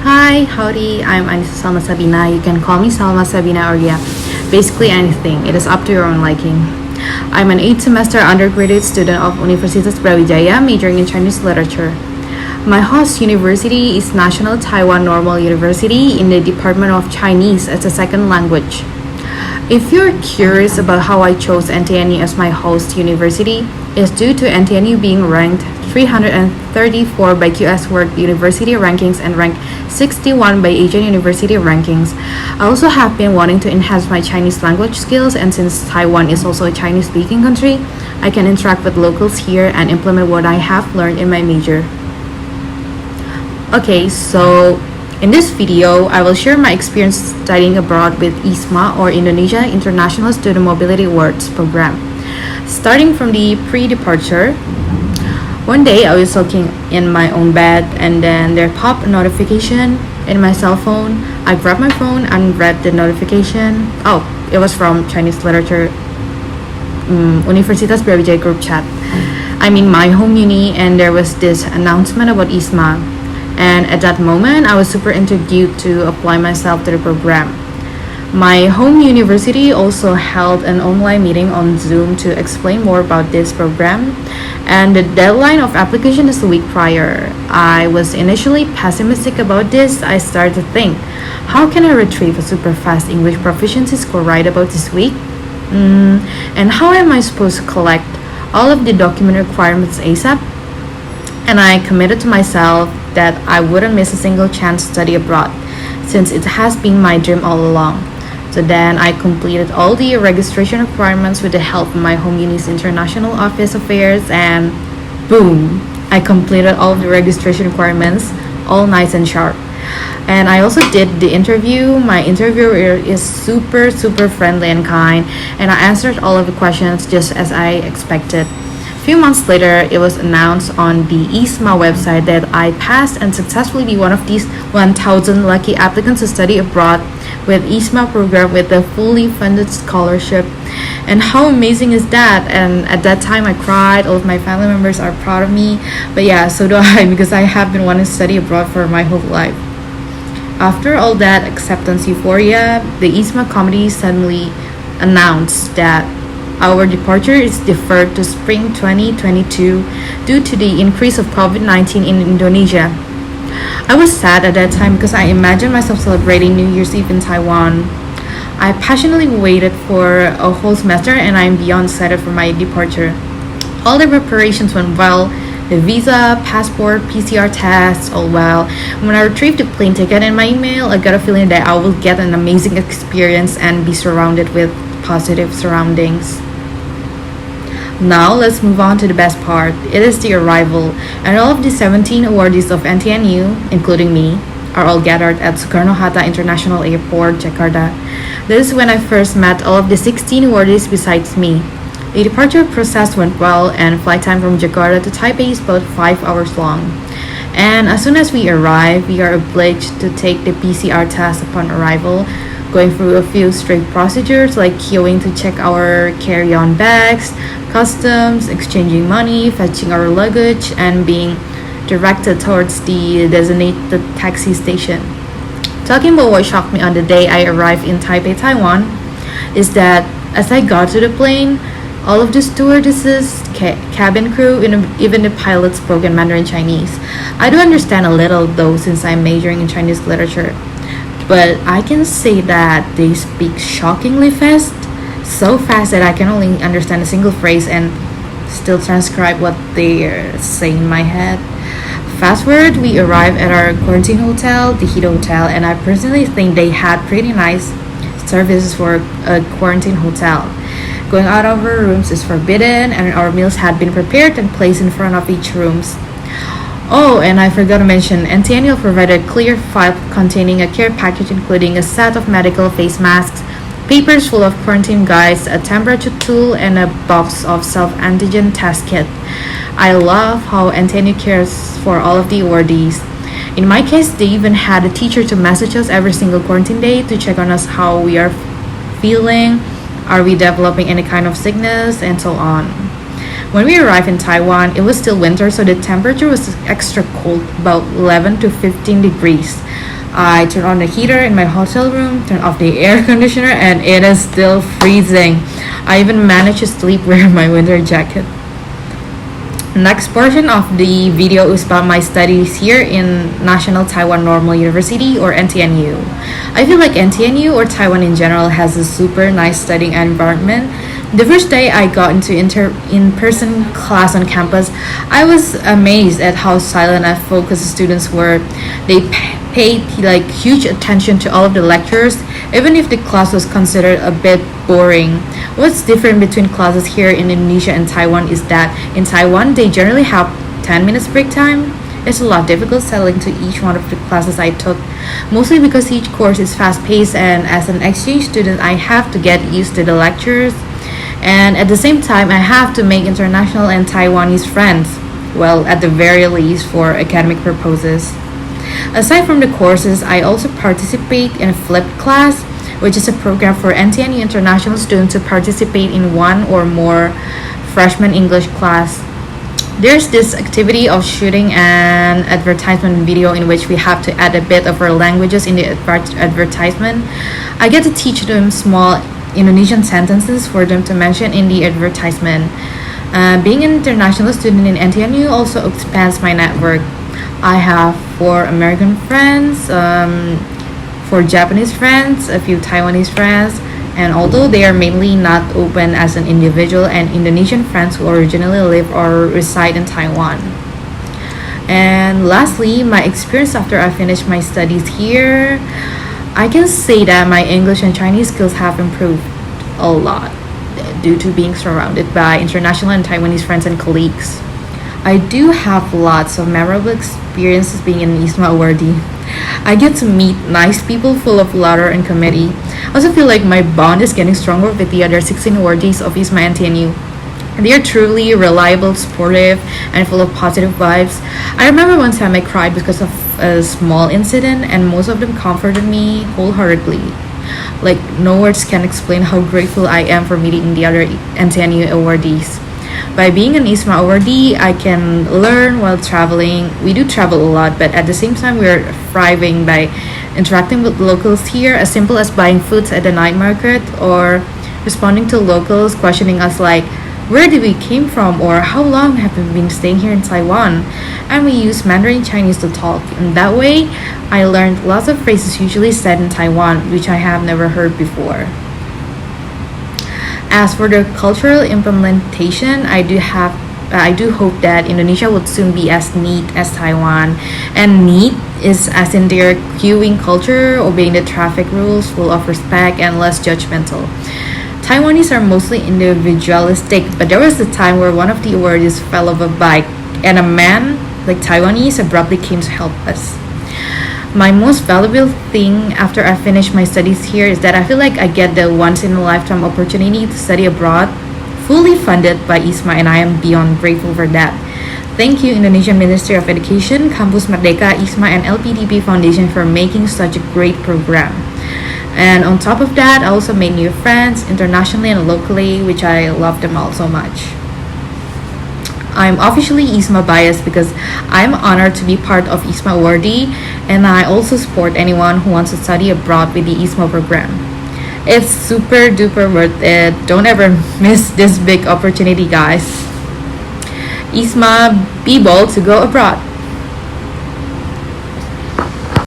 Hi, howdy, I'm Annisa Salma Sabina. You can call me Salma, Sabina, or yeah, basically anything. It is up to your own liking. I'm an 8th semester undergraduate student of Universitas Brawijaya, majoring in Chinese literature. My host university is National Taiwan Normal University in the Department of Chinese as a second language. If you're curious about how I chose NTNU as my host university, it's due to NTNU being ranked 334 by QS World University Rankings and ranked 61 by Asian University Rankings. I also have been wanting to enhance my Chinese language skills, and since Taiwan is also a Chinese speaking country, I can interact with locals here and implement what I have learned in my major. Okay, so in this video, I will share my experience studying abroad with IISMA or Indonesia International Student Mobility Awards program. Starting from the pre-departure, one day I was looking in my own bed and then there popped a notification in my cell phone. I grabbed my phone and read the notification. Oh, it was from Chinese literature, Universitas Brawijaya group chat. I'm in my home uni and there was this announcement about IISMA. And at that moment, I was super intrigued to apply myself to the program. My home university also held an online meeting on Zoom to explain more about this program, and the deadline of application is a week prior. I was initially pessimistic about this. I started to think, how can I retrieve a super fast English proficiency score right about this week? And how am I supposed to collect all of the document requirements ASAP? And I committed to myself that I wouldn't miss a single chance to study abroad, since it has been my dream all along. So then I completed all the registration requirements with the help of my home uni's international office affairs, and boom, I completed all of the registration requirements, all nice and sharp. And I also did the interview. My interviewer is super friendly and kind, and I answered all of the questions just as I expected. Few months later, it was announced on the IISMA website that I passed and successfully be one of these 1,000 lucky applicants to study abroad with IISMA program with a fully funded scholarship. And how amazing is that? And at that time, I cried. All of my family members are proud of me. But yeah, so do I, because I have been wanting to study abroad for my whole life. After all that acceptance euphoria, the IISMA committee suddenly announced that our departure is deferred to spring 2022 due to the increase of COVID-19 in Indonesia. I was sad at that time because I imagined myself celebrating New Year's Eve in Taiwan. I passionately waited for a whole semester and I am beyond excited for my departure. All the preparations went well. The visa, passport, PCR tests, all well. When I retrieved the plane ticket in my email, I got a feeling that I will get an amazing experience and be surrounded with positive surroundings. Now let's move on to the best part. It is the arrival, and all of the 17 awardees of NTNU, including me, are all gathered at Soekarno-Hatta International Airport, Jakarta. This is when I first met all of the 16 awardees besides me. The departure process went well, and flight time from Jakarta to Taipei is about 5 hours long. And as soon as we arrive, we are obliged to take the PCR test upon arrival, going through a few strict procedures like queuing to check our carry-on bags, customs, exchanging money, fetching our luggage, and being directed towards the designated taxi station. Talking about what shocked me on the day I arrived in Taipei, Taiwan, is that as I got to the plane, all of the stewardesses, cabin crew, even the pilots spoke in Mandarin Chinese. I do understand a little though, since I'm majoring in Chinese literature. But I can say that they speak shockingly fast, so fast that I can only understand a single phrase and still transcribe what they're saying in my head. Fast forward, we arrived at our quarantine hotel, the Hito Hotel, and I personally think they had pretty nice services for a quarantine hotel. Going out of our rooms is forbidden, and our meals had been prepared and placed in front of each rooms. Oh, and I forgot to mention, NTNU provided a clear file containing a care package including a set of medical face masks, papers full of quarantine guides, a temperature tool, and a box of self-antigen test kit. I love how NTNU cares for all of the awardees. In my case, they even had a teacher to message us every single quarantine day to check on us how we are feeling, are we developing any kind of sickness, and so on. When we arrived in Taiwan, it was still winter, so the temperature was extra cold, about 11 to 15 degrees. I turn on the heater in my hotel room, turn off the air conditioner, and it is still freezing. I even managed to sleep wearing my winter jacket. Next portion of the video is about my studies here in National Taiwan Normal University, or NTNU. I feel like NTNU, or Taiwan in general, has a super nice studying environment. The first day I got into in-person class on campus, I was amazed at how silent and focused the students were. They paid like huge attention to all of the lectures, even if the class was considered a bit boring. What's different between classes here in Indonesia and Taiwan is that in Taiwan they generally have 10 minutes break time. It's a lot difficult settling to each one of the classes I took, mostly because each course is fast paced, and as an exchange student I have to get used to the lectures, and at the same time I have to make international and Taiwanese friends, well, at the very least for academic purposes. Aside from the courses, I also participate in a flipped class, which is a program for NTNU international students to participate in one or more freshman English class. There's this activity of shooting an advertisement video in which we have to add a bit of our languages in the advertisement. I get to teach them small Indonesian sentences for them to mention in the advertisement. Being an international student in NTNU also expands my network. I have 4 American friends, 4 Japanese friends, a few Taiwanese friends, and although they are mainly not open as an individual, and Indonesian friends who originally live or reside in Taiwan. And lastly, my experience after I finished my studies here, I can say that my English and Chinese skills have improved a lot due to being surrounded by international and Taiwanese friends and colleagues. I do have lots of memorable experiences being an IISMA awardee. I get to meet nice people full of laughter and comedy. I also feel like my bond is getting stronger with the other 16 awardees of IISMA and TNU. They are truly reliable, supportive, and full of positive vibes. I remember one time I cried because of a small incident, and most of them comforted me wholeheartedly. Like, no words can explain how grateful I am for meeting the other NTNU awardees. By being an IISMA awardee, I can learn while traveling. We do travel a lot, but at the same time, we're thriving by interacting with locals here, as simple as buying foods at the night market or responding to locals questioning us like, where did we came from, or how long have we been staying here in Taiwan? And we use Mandarin Chinese to talk. In that way, I learned lots of phrases usually said in Taiwan, which I have never heard before. As for the cultural implementation, I do hope that Indonesia would soon be as neat as Taiwan. And neat is as in their queuing culture, obeying the traffic rules, full of respect and less judgmental. Taiwanese are mostly individualistic, but there was a time where one of the awardees fell off a bike and a man, like Taiwanese, abruptly came to help us. My most valuable thing after I finish my studies here is that I feel like I get the once-in-a-lifetime opportunity to study abroad, fully funded by IISMA, and I am beyond grateful for that. Thank you, Indonesian Ministry of Education, Kampus Merdeka, IISMA, and LPDP Foundation for making such a great program. And on top of that, I also made new friends internationally and locally, which I love them all so much. I'm officially IISMA biased because I'm honored to be part of IISMA awardee, and I also support anyone who wants to study abroad with the IISMA program. It's super duper worth it. Don't ever miss this big opportunity, guys. IISMA, be bold to go abroad.